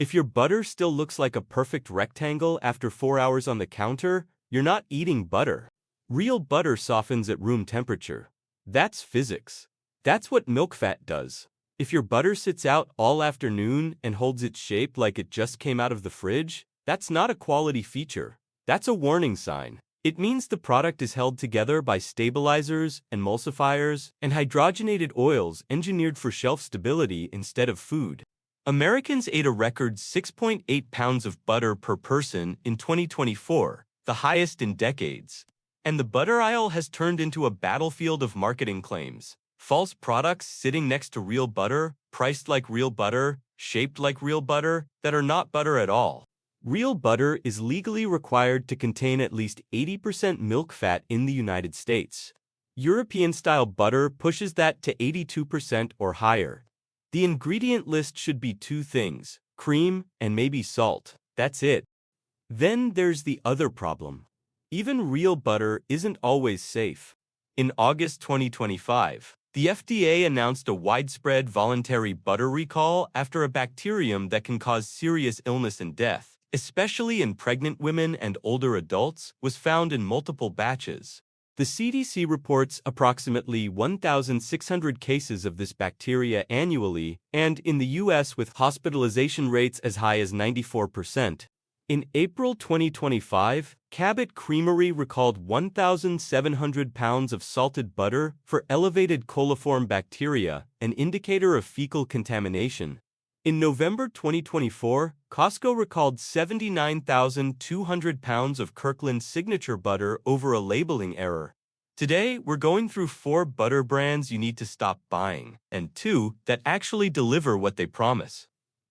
If your butter still looks like a perfect rectangle after 4 hours on the counter, you're not eating butter. Real butter softens at room temperature. That's physics. That's what milk fat does. If your butter sits out all afternoon and holds its shape like it just came out of the fridge, that's not a quality feature. That's a warning sign. It means the product is held together by stabilizers, emulsifiers, and hydrogenated oils engineered for shelf stability instead of food. Americans ate a record 6.8 pounds of butter per person in 2024, the highest in decades. And the butter aisle has turned into a battlefield of marketing claims. False products sitting next to real butter, priced like real butter, shaped like real butter, that are not butter at all. Real butter is legally required to contain at least 80% milk fat in the United States. European-style butter pushes that to 82% or higher. The ingredient list should be 2 things, cream and maybe salt. That's it. Then there's the other problem. Even real butter isn't always safe. In August 2025, the FDA announced a widespread voluntary butter recall after a bacterium that can cause serious illness and death, especially in pregnant women and older adults, was found in multiple batches. The CDC reports approximately 1,600 cases of this bacteria annually, and in the U.S. with hospitalization rates as high as 94%. In April 2025, Cabot Creamery recalled 1,700 pounds of salted butter for elevated coliform bacteria, an indicator of fecal contamination. In November 2024, Costco recalled 79,200 pounds of Kirkland Signature butter over a labeling error. Today, we're going through 4 butter brands you need to stop buying, and 2 that actually deliver what they promise.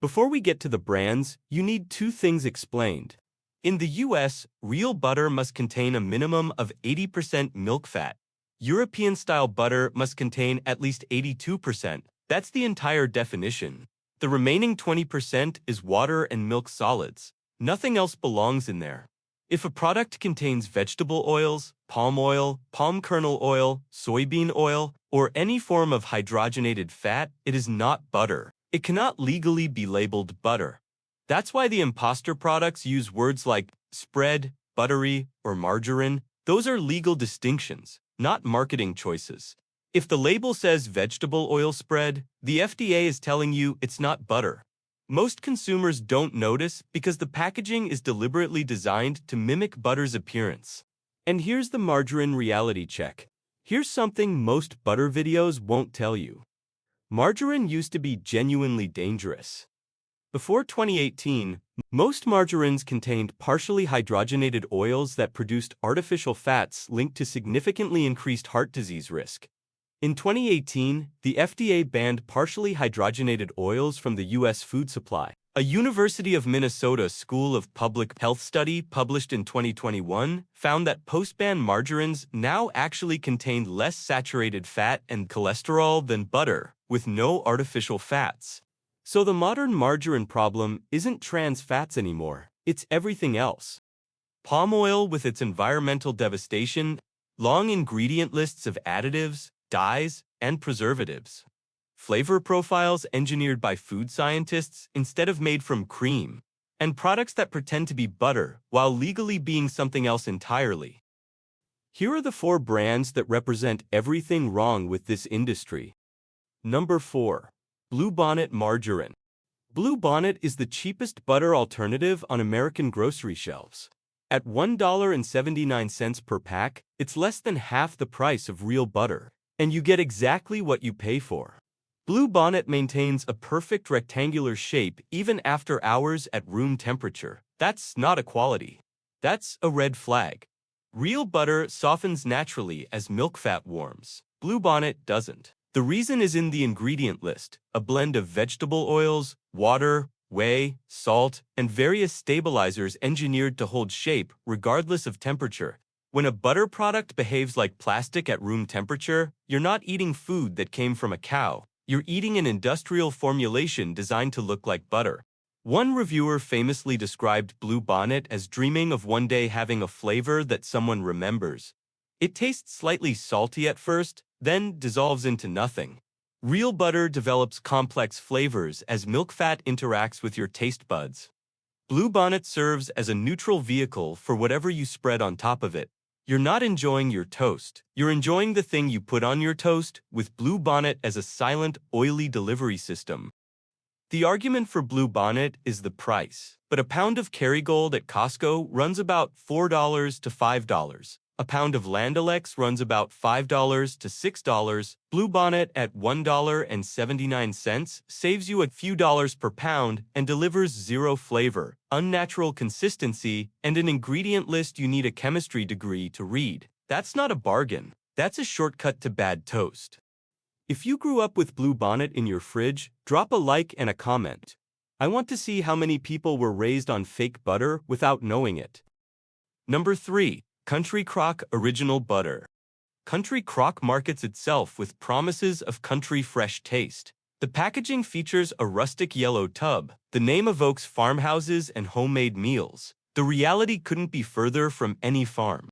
Before we get to the brands, you need 2 things explained. In the US, real butter must contain a minimum of 80% milk fat. European-style butter must contain at least 82%. That's the entire definition. The remaining 20% is water and milk solids. Nothing else belongs in there. If a product contains vegetable oils, palm kernel oil, soybean oil, or any form of hydrogenated fat, it is not butter. It cannot legally be labeled butter. That's why the imposter products use words like spread, buttery, or margarine. Those are legal distinctions, not marketing choices. If the label says vegetable oil spread, the FDA is telling you it's not butter. Most consumers don't notice because the packaging is deliberately designed to mimic butter's appearance. And here's the margarine reality check. Here's something most butter videos won't tell you. Margarine used to be genuinely dangerous. Before 2018, most margarines contained partially hydrogenated oils that produced artificial fats linked to significantly increased heart disease risk. In 2018, the FDA banned partially hydrogenated oils from the U.S. food supply. A University of Minnesota School of Public Health study published in 2021 found that post-ban margarines now actually contained less saturated fat and cholesterol than butter, with no artificial fats. So the modern margarine problem isn't trans fats anymore, it's everything else. Palm oil with its environmental devastation, long ingredient lists of additives, dyes, and preservatives. Flavor profiles engineered by food scientists instead of made from cream, and products that pretend to be butter while legally being something else entirely. Here are the 4 brands that represent everything wrong with this industry. Number 4. Bluebonnet Margarine. Bluebonnet is the cheapest butter alternative on American grocery shelves. At $1.79 per pack, it's less than half the price of real butter, and you get exactly what you pay for. Bluebonnet maintains a perfect rectangular shape even after hours at room temperature. That's not a quality. That's a red flag. Real butter softens naturally as milk fat warms. Bluebonnet doesn't. The reason is in the ingredient list, a blend of vegetable oils, water, whey, salt, and various stabilizers engineered to hold shape regardless of temperature. When a butter product behaves like plastic at room temperature, you're not eating food that came from a cow. You're eating an industrial formulation designed to look like butter. One reviewer famously described Bluebonnet as dreaming of one day having a flavor that someone remembers. It tastes slightly salty at first, then dissolves into nothing. Real butter develops complex flavors as milk fat interacts with your taste buds. Bluebonnet serves as a neutral vehicle for whatever you spread on top of it. You're not enjoying your toast. You're enjoying the thing you put on your toast with Bluebonnet as a silent, oily delivery system. The argument for Bluebonnet is the price, but a pound of Kerrygold at Costco runs about $4 to $5. A pound of Land O'Lakes runs about $5 to $6. Bluebonnet at $1.79 saves you a few dollars per pound and delivers zero flavor, unnatural consistency, and an ingredient list you need a chemistry degree to read. That's not a bargain. That's a shortcut to bad toast. If you grew up with Bluebonnet in your fridge, drop a like and a comment. I want to see how many people were raised on fake butter without knowing it. Number 3. Country Crock Original Butter. Country Crock markets itself with promises of country fresh taste. The packaging features a rustic yellow tub. The name evokes farmhouses and homemade meals. The reality couldn't be further from any farm.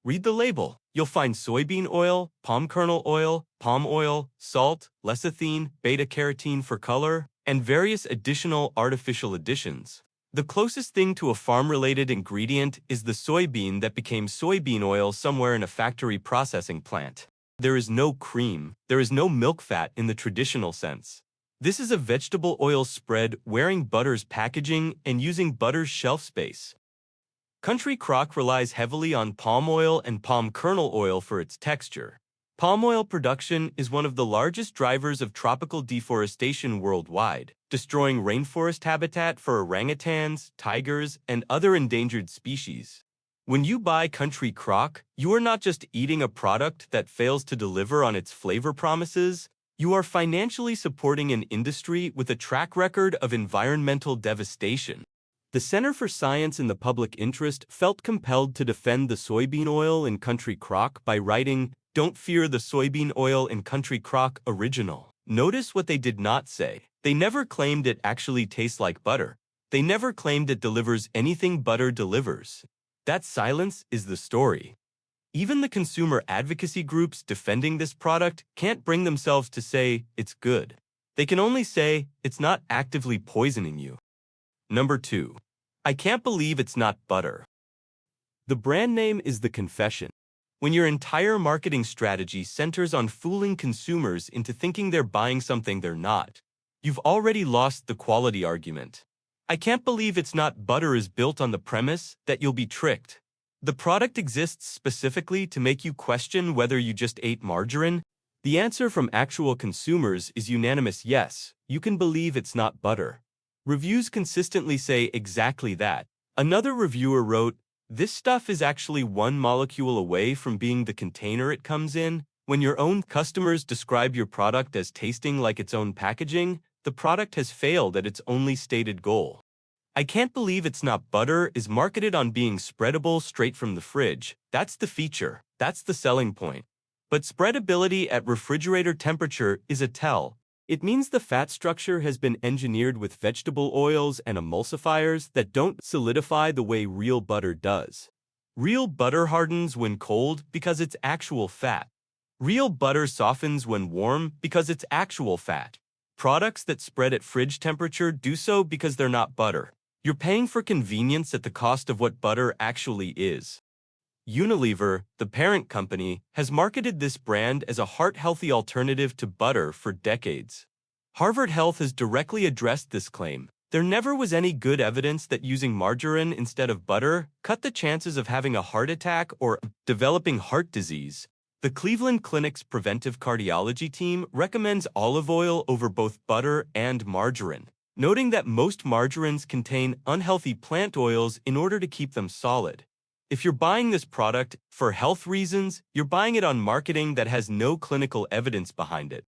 Read the label. You'll find soybean oil, palm kernel oil, palm oil, salt, lecithin, beta-carotene for color, and various additional artificial additions. The closest thing to a farm-related ingredient is the soybean that became soybean oil somewhere in a factory processing plant. There is no cream, there is no milk fat in the traditional sense. This is a vegetable oil spread wearing butter's packaging and using butter's shelf space. Country Crock relies heavily on palm oil and palm kernel oil for its texture. Palm oil production is one of the largest drivers of tropical deforestation worldwide, destroying rainforest habitat for orangutans, tigers, and other endangered species. When you buy Country Crock, you are not just eating a product that fails to deliver on its flavor promises, you are financially supporting an industry with a track record of environmental devastation. The Center for Science in the Public Interest felt compelled to defend the soybean oil in Country Crock by writing, "Don't fear the soybean oil in Country Crock Original." Notice what they did not say. They never claimed it actually tastes like butter. They never claimed it delivers anything butter delivers. That silence is the story. Even the consumer advocacy groups defending this product can't bring themselves to say it's good. They can only say it's not actively poisoning you. Number 2. I can't believe it's not butter. The brand name is the confession. When your entire marketing strategy centers on fooling consumers into thinking they're buying something they're not, you've already lost the quality argument. I can't believe it's not butter is built on the premise that you'll be tricked. The product exists specifically to make you question whether you just ate margarine. The answer from actual consumers is unanimous yes, you can believe it's not butter. Reviews consistently say exactly that. Another reviewer wrote, "This stuff is actually one molecule away from being the container it comes in." When your own customers describe your product as tasting like its own packaging, the product has failed at its only stated goal. I can't believe it's not butter is marketed on being spreadable straight from the fridge. That's the feature. That's the selling point. But spreadability at refrigerator temperature is a tell. It means the fat structure has been engineered with vegetable oils and emulsifiers that don't solidify the way real butter does. Real butter hardens when cold because it's actual fat. Real butter softens when warm because it's actual fat. Products that spread at fridge temperature do so because they're not butter. You're paying for convenience at the cost of what butter actually is. Unilever, the parent company, has marketed this brand as a heart-healthy alternative to butter for decades. Harvard Health has directly addressed this claim. There never was any good evidence that using margarine instead of butter cut the chances of having a heart attack or developing heart disease. The Cleveland Clinic's preventive cardiology team recommends olive oil over both butter and margarine, noting that most margarines contain unhealthy plant oils in order to keep them solid. If you're buying this product for health reasons, you're buying it on marketing that has no clinical evidence behind it.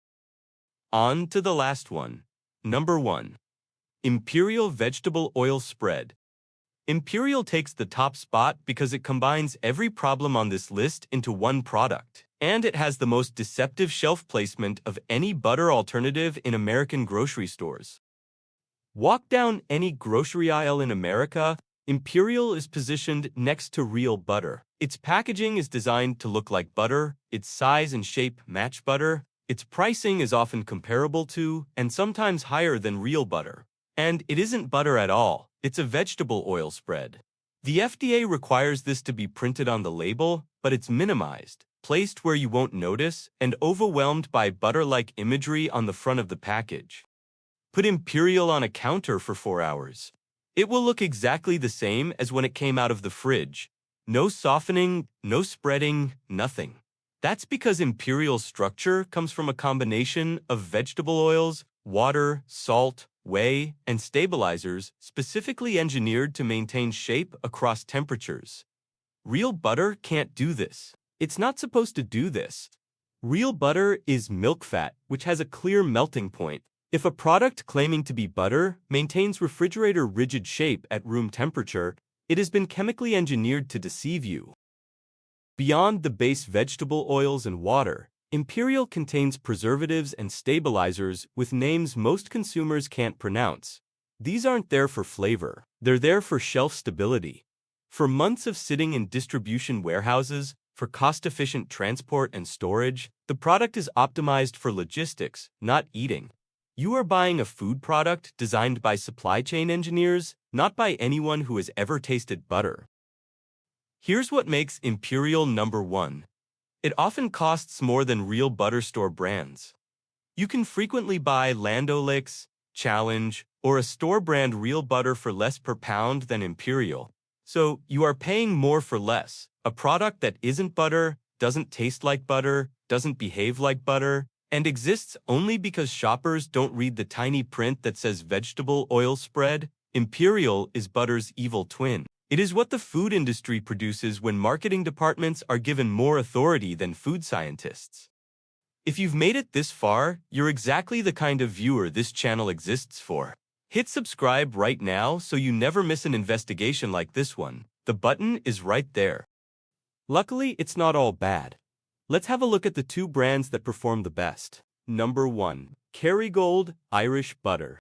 On to the last one. Number 1. Imperial Vegetable Oil Spread. Imperial takes the top spot because it combines every problem on this list into one product, and it has the most deceptive shelf placement of any butter alternative in American grocery stores. Walk down any grocery aisle in America, Imperial is positioned next to real butter. Its packaging is designed to look like butter, its size and shape match butter, Its pricing is often comparable to, and sometimes higher than real butter. And it isn't butter at all, it's a vegetable oil spread. The FDA requires this to be printed on the label, but it's minimized, placed where you won't notice, and overwhelmed by butter-like imagery on the front of the package. Put Imperial on a counter for 4 hours. It will look exactly the same as when it came out of the fridge. No softening, no spreading, nothing. That's because Imperial's structure comes from a combination of vegetable oils, water, salt, whey, and stabilizers specifically engineered to maintain shape across temperatures. Real butter can't do this. It's not supposed to do this. Real butter is milk fat, which has a clear melting point. If a product claiming to be butter maintains refrigerator-rigid shape at room temperature, it has been chemically engineered to deceive you. Beyond the base vegetable oils and water, Imperial contains preservatives and stabilizers with names most consumers can't pronounce. These aren't there for flavor. They're there for shelf stability. For months of sitting in distribution warehouses, for cost-efficient transport and storage, the product is optimized for logistics, not eating. You are buying a food product designed by supply chain engineers, not by anyone who has ever tasted butter. Here's what makes Imperial number 1. It often costs more than real butter store brands. You can frequently buy Land O'Lakes, Challenge, or a store brand real butter for less per pound than Imperial. So you are paying more for less. A product that isn't butter, doesn't taste like butter, doesn't behave like butter, and exists only because shoppers don't read the tiny print that says vegetable oil spread. Imperial is butter's evil twin. It is what the food industry produces when marketing departments are given more authority than food scientists. If you've made it this far, you're exactly the kind of viewer this channel exists for. Hit subscribe right now so you never miss an investigation like this one. The button is right there. Luckily, it's not all bad. Let's have a look at the 2 brands that perform the best. Number 1. Kerrygold Irish Butter.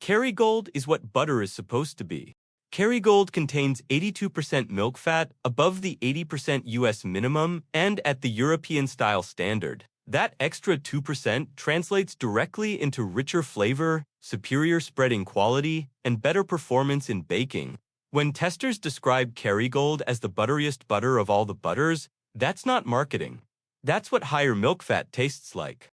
Kerrygold is what butter is supposed to be. Kerrygold contains 82% milk fat, above the 80% US minimum, and at the European-style standard. That extra 2% translates directly into richer flavor, superior spreading quality, and better performance in baking. When testers describe Kerrygold as the butteriest butter of all the butters, that's not marketing. That's what higher milk fat tastes like.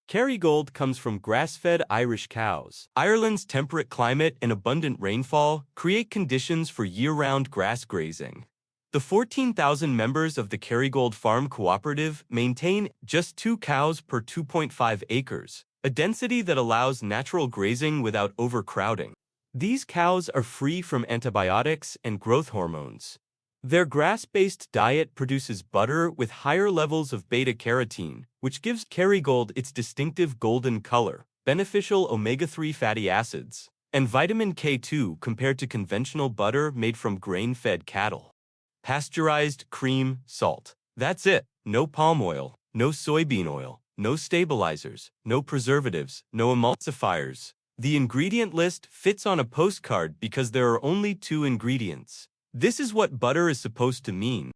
Kerrygold comes from grass-fed Irish cows. Ireland's temperate climate and abundant rainfall create conditions for year-round grass grazing. The 14,000 members of the Kerrygold Farm Cooperative maintain just 2 cows per 2.5 acres, a density that allows natural grazing without overcrowding. These cows are free from antibiotics and growth hormones. Their grass-based diet produces butter with higher levels of beta-carotene, which gives Kerrygold its distinctive golden color, beneficial omega-3 fatty acids, and vitamin K2 compared to conventional butter made from grain-fed cattle. Pasteurized cream, salt. That's it. No palm oil, no soybean oil, no stabilizers, no preservatives, no emulsifiers. The ingredient list fits on a postcard because there are only 2 ingredients. This is what butter is supposed to mean.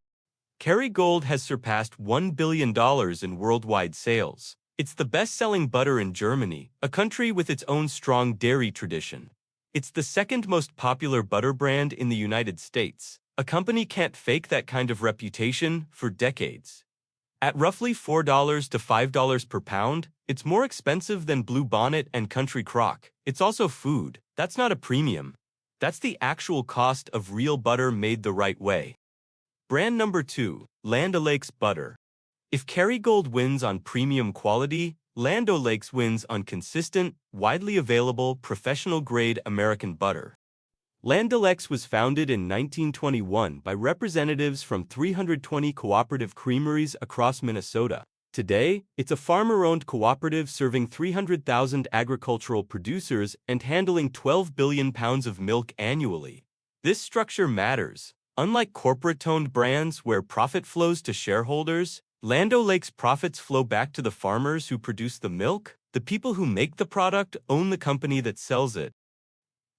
Kerrygold has surpassed $1 billion in worldwide sales. It's the best-selling butter in Germany, a country with its own strong dairy tradition. It's the 2nd most popular butter brand in the United States. A company can't fake that kind of reputation for decades. At roughly $4 to $5 per pound, it's more expensive than Blue Bonnet and Country Crock. It's also food. That's not a premium. That's the actual cost of real butter made the right way. Brand number 2, Land O'Lakes Butter. If Kerrygold wins on premium quality, Land O'Lakes wins on consistent, widely available, professional-grade American butter. Land O'Lakes was founded in 1921 by representatives from 320 cooperative creameries across Minnesota. Today, it's a farmer-owned cooperative serving 300,000 agricultural producers and handling 12 billion pounds of milk annually. This structure matters. Unlike corporate-owned brands where profit flows to shareholders, Land O'Lakes' profits flow back to the farmers who produce the milk. The people who make the product own the company that sells it.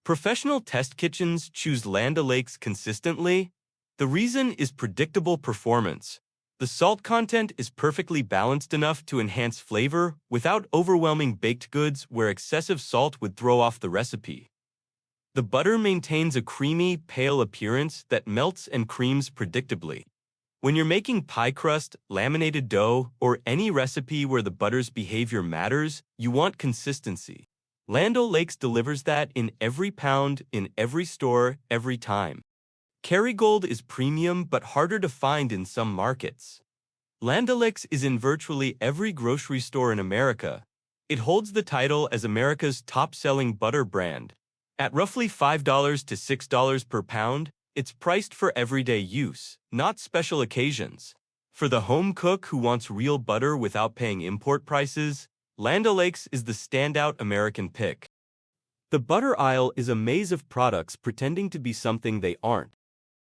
Professional test kitchens choose Land O'Lakes consistently. The reason is predictable performance. The salt content is perfectly balanced enough to enhance flavor without overwhelming baked goods where excessive salt would throw off the recipe. The butter maintains a creamy, pale appearance that melts and creams predictably. When you're making pie crust, laminated dough, or any recipe where the butter's behavior matters, you want consistency. Land O'Lakes delivers that in every pound, in every store, every time. Kerrygold is premium but harder to find in some markets. Land O'Lakes is in virtually every grocery store in America. It holds the title as America's top-selling butter brand. At roughly $5 to $6 per pound, it's priced for everyday use, not special occasions. For the home cook who wants real butter without paying import prices, Land O'Lakes is the standout American pick. The butter aisle is a maze of products pretending to be something they aren't.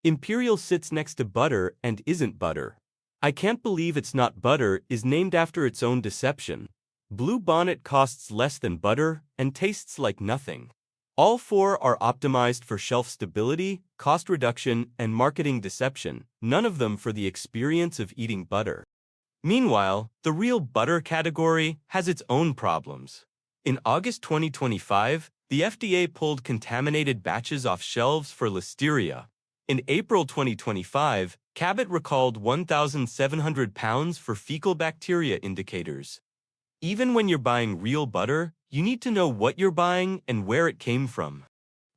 Imperial sits next to butter and isn't butter. I can't believe it's not butter is named after its own deception. Blue Bonnet costs less than butter and tastes like nothing. All four are optimized for shelf stability, cost reduction, and marketing deception, none of them for the experience of eating butter. Meanwhile, the real butter category has its own problems. In August 2025, the FDA pulled contaminated batches off shelves for listeria. In April 2025, Cabot recalled 1,700 pounds for fecal bacteria indicators. Even when you're buying real butter, you need to know what you're buying and where it came from.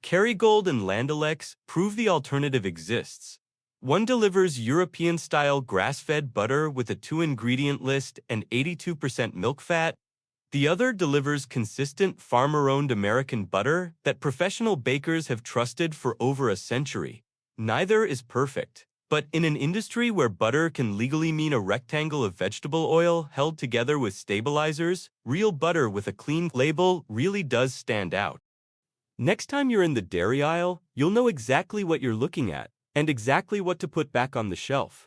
Kerrygold and Land O'Lakes prove the alternative exists. One delivers European-style grass-fed butter with a 2-ingredient list and 82% milk fat. The other delivers consistent farmer-owned American butter that professional bakers have trusted for over a century. Neither is perfect. But in an industry where butter can legally mean a rectangle of vegetable oil held together with stabilizers, real butter with a clean label really does stand out. Next time you're in the dairy aisle, you'll know exactly what you're looking at and exactly what to put back on the shelf.